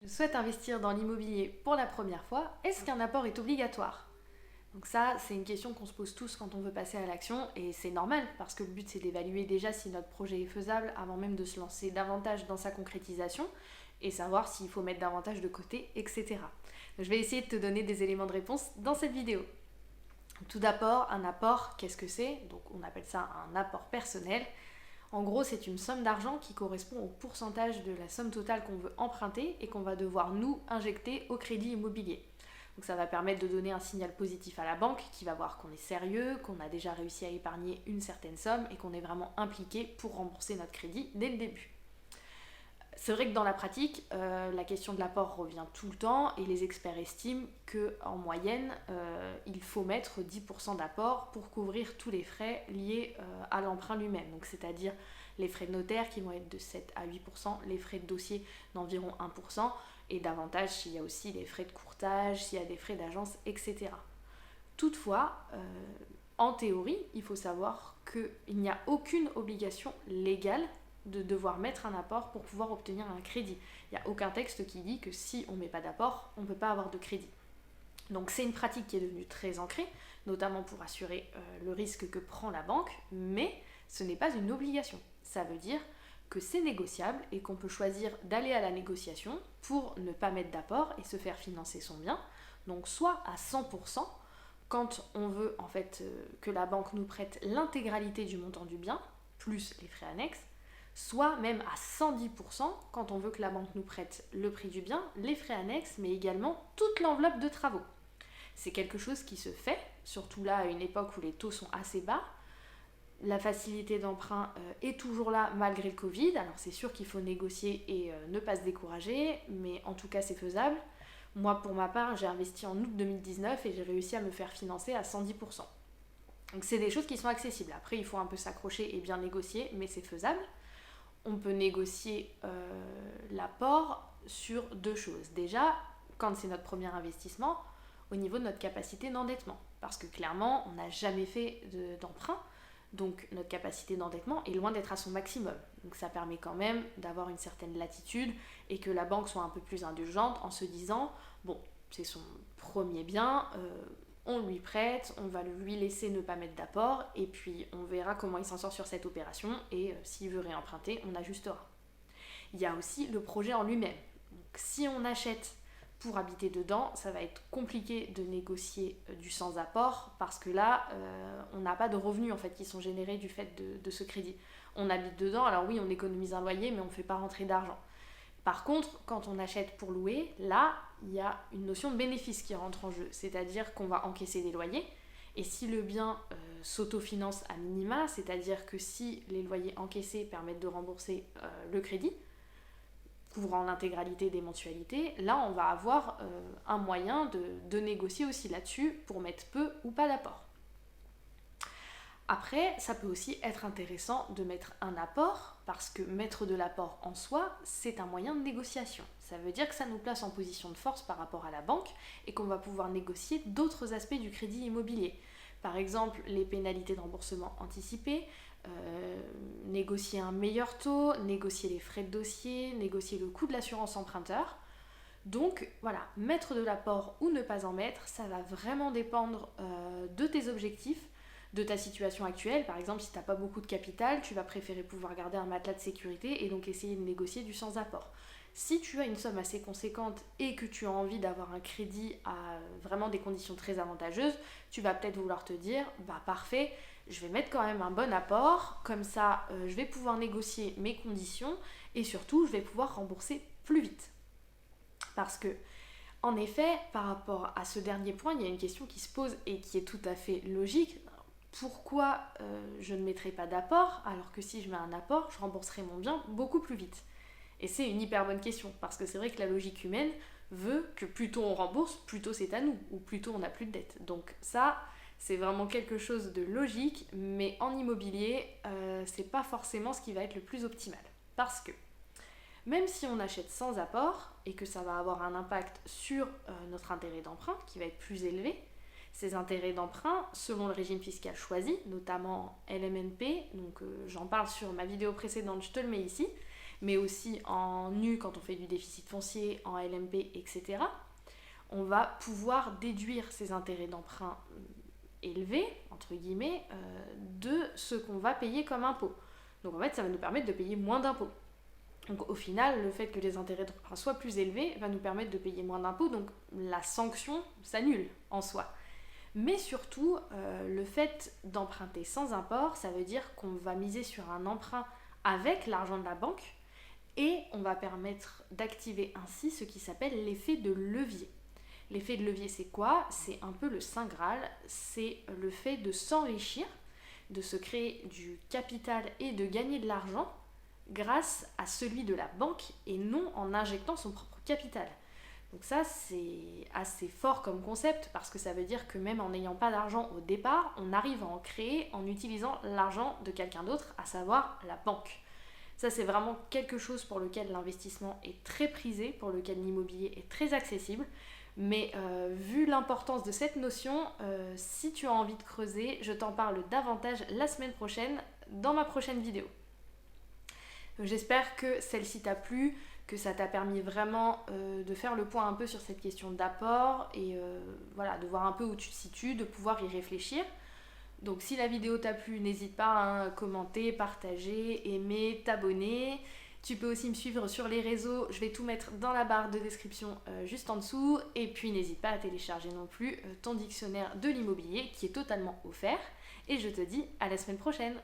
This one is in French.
Je souhaite investir dans l'immobilier pour la première fois, est-ce qu'un apport est obligatoire? Donc ça, c'est une question qu'on se pose tous quand on veut passer à l'action et c'est normal parce que le but c'est d'évaluer déjà si notre projet est faisable avant même de se lancer davantage dans sa concrétisation et savoir s'il faut mettre davantage de côté, etc. Donc je vais essayer de te donner des éléments de réponse dans cette vidéo. Tout d'abord, un apport, qu'est-ce que c'est? Donc on appelle ça un apport personnel. En gros, c'est une somme d'argent qui correspond au pourcentage de la somme totale qu'on veut emprunter et qu'on va devoir nous injecter au crédit immobilier. Donc ça va permettre de donner un signal positif à la banque qui va voir qu'on est sérieux, qu'on a déjà réussi à épargner une certaine somme et qu'on est vraiment impliqué pour rembourser notre crédit dès le début. C'est vrai que dans la pratique, la question de l'apport revient tout le temps et les experts estiment qu'en moyenne, il faut mettre 10% d'apport pour couvrir tous les frais liés à l'emprunt lui-même. Donc c'est-à-dire les frais de notaire qui vont être de 7 à 8%, les frais de dossier d'environ 1%, et davantage s'il y a aussi les frais de courtage, s'il y a des frais d'agence, etc. Toutefois, en théorie, il faut savoir qu'il n'y a aucune obligation légale de devoir mettre un apport pour pouvoir obtenir un crédit. Il n'y a aucun texte qui dit que si on ne met pas d'apport, on ne peut pas avoir de crédit. Donc c'est une pratique qui est devenue très ancrée, notamment pour assurer le risque que prend la banque, mais ce n'est pas une obligation. Ça veut dire que c'est négociable et qu'on peut choisir d'aller à la négociation pour ne pas mettre d'apport et se faire financer son bien. Donc soit à 100%, quand on veut en fait que la banque nous prête l'intégralité du montant du bien, plus les frais annexes, soit même à 110% quand on veut que la banque nous prête le prix du bien, les frais annexes, mais également toute l'enveloppe de travaux. C'est quelque chose qui se fait, surtout là à une époque où les taux sont assez bas. La facilité d'emprunt est toujours là malgré le Covid, alors c'est sûr qu'il faut négocier et ne pas se décourager, mais en tout cas c'est faisable. Moi pour ma part j'ai investi en août 2019 et j'ai réussi à me faire financer à 110%. Donc c'est des choses qui sont accessibles. Après il faut un peu s'accrocher et bien négocier, mais c'est faisable. On peut négocier l'apport sur deux choses. Déjà, quand c'est notre premier investissement, au niveau de notre capacité d'endettement. Parce que clairement, on n'a jamais fait d'emprunt, donc notre capacité d'endettement est loin d'être à son maximum. Donc ça permet quand même d'avoir une certaine latitude et que la banque soit un peu plus indulgente en se disant, bon, c'est son premier bien, on lui prête, on va lui laisser ne pas mettre d'apport et puis on verra comment il s'en sort sur cette opération et s'il veut réemprunter, on ajustera. Il y a aussi le projet en lui-même. Donc, si on achète pour habiter dedans, ça va être compliqué de négocier du sans apport parce que là, on n'a pas de revenus en fait qui sont générés du fait de ce crédit. On habite dedans, alors oui, on économise un loyer, mais on ne fait pas rentrer d'argent. Par contre, quand on achète pour louer, là, il y a une notion de bénéfice qui rentre en jeu, c'est-à-dire qu'on va encaisser des loyers, et si le bien s'autofinance à minima, c'est-à-dire que si les loyers encaissés permettent de rembourser le crédit, couvrant l'intégralité des mensualités, là on va avoir un moyen de négocier aussi là-dessus pour mettre peu ou pas d'apport. Après, ça peut aussi être intéressant de mettre un apport, parce que mettre de l'apport en soi, c'est un moyen de négociation. Ça veut dire que ça nous place en position de force par rapport à la banque et qu'on va pouvoir négocier d'autres aspects du crédit immobilier. Par exemple, les pénalités de remboursement anticipé, négocier un meilleur taux, négocier les frais de dossier, négocier le coût de l'assurance emprunteur. Donc voilà, mettre de l'apport ou ne pas en mettre, ça va vraiment dépendre de tes objectifs, de ta situation actuelle. Par exemple, si tu n'as pas beaucoup de capital, tu vas préférer pouvoir garder un matelas de sécurité et donc essayer de négocier du sans apport. Si tu as une somme assez conséquente et que tu as envie d'avoir un crédit à vraiment des conditions très avantageuses, tu vas peut-être vouloir te dire, bah parfait, je vais mettre quand même un bon apport, comme ça je vais pouvoir négocier mes conditions et surtout je vais pouvoir rembourser plus vite. Parce que en effet, par rapport à ce dernier point, il y a une question qui se pose et qui est tout à fait logique. Pourquoi je ne mettrai pas d'apport alors que si je mets un apport, je rembourserai mon bien beaucoup plus vite? Et c'est une hyper bonne question, parce que c'est vrai que la logique humaine veut que plus tôt on rembourse, plus tôt c'est à nous, ou plus tôt on n'a plus de dette. Donc ça, c'est vraiment quelque chose de logique, mais en immobilier, c'est pas forcément ce qui va être le plus optimal. Parce que même si on achète sans apport, et que ça va avoir un impact sur notre intérêt d'emprunt, qui va être plus élevé, ces intérêts d'emprunt, selon le régime fiscal choisi, notamment LMNP, donc j'en parle sur ma vidéo précédente, je te le mets ici, mais aussi en NU quand on fait du déficit foncier, en LMP, etc., on va pouvoir déduire ces intérêts d'emprunt élevés, entre guillemets, de ce qu'on va payer comme impôt. Donc en fait, ça va nous permettre de payer moins d'impôts. Donc au final, le fait que les intérêts d'emprunt soient plus élevés va nous permettre de payer moins d'impôts, donc la sanction s'annule en soi. Mais surtout, le fait d'emprunter sans apport, ça veut dire qu'on va miser sur un emprunt avec l'argent de la banque et on va permettre d'activer ainsi ce qui s'appelle l'effet de levier. L'effet de levier, c'est quoi? C'est un peu le Saint Graal, c'est le fait de s'enrichir, de se créer du capital et de gagner de l'argent grâce à celui de la banque et non en injectant son propre capital. Donc ça, c'est assez fort comme concept parce que ça veut dire que même en n'ayant pas d'argent au départ, on arrive à en créer en utilisant l'argent de quelqu'un d'autre, à savoir la banque. Ça, c'est vraiment quelque chose pour lequel l'investissement est très prisé, pour lequel l'immobilier est très accessible. Mais vu l'importance de cette notion, si tu as envie de creuser, je t'en parle davantage la semaine prochaine dans ma prochaine vidéo. J'espère que celle-ci t'a plu, que ça t'a permis vraiment de faire le point un peu sur cette question d'apport et voilà, de voir un peu où tu te situes, de pouvoir y réfléchir. Donc si la vidéo t'a plu, n'hésite pas à commenter, partager, aimer, t'abonner. Tu peux aussi me suivre sur les réseaux, je vais tout mettre dans la barre de description juste en dessous. Et puis n'hésite pas à télécharger non plus ton dictionnaire de l'immobilier qui est totalement offert. Et je te dis à la semaine prochaine.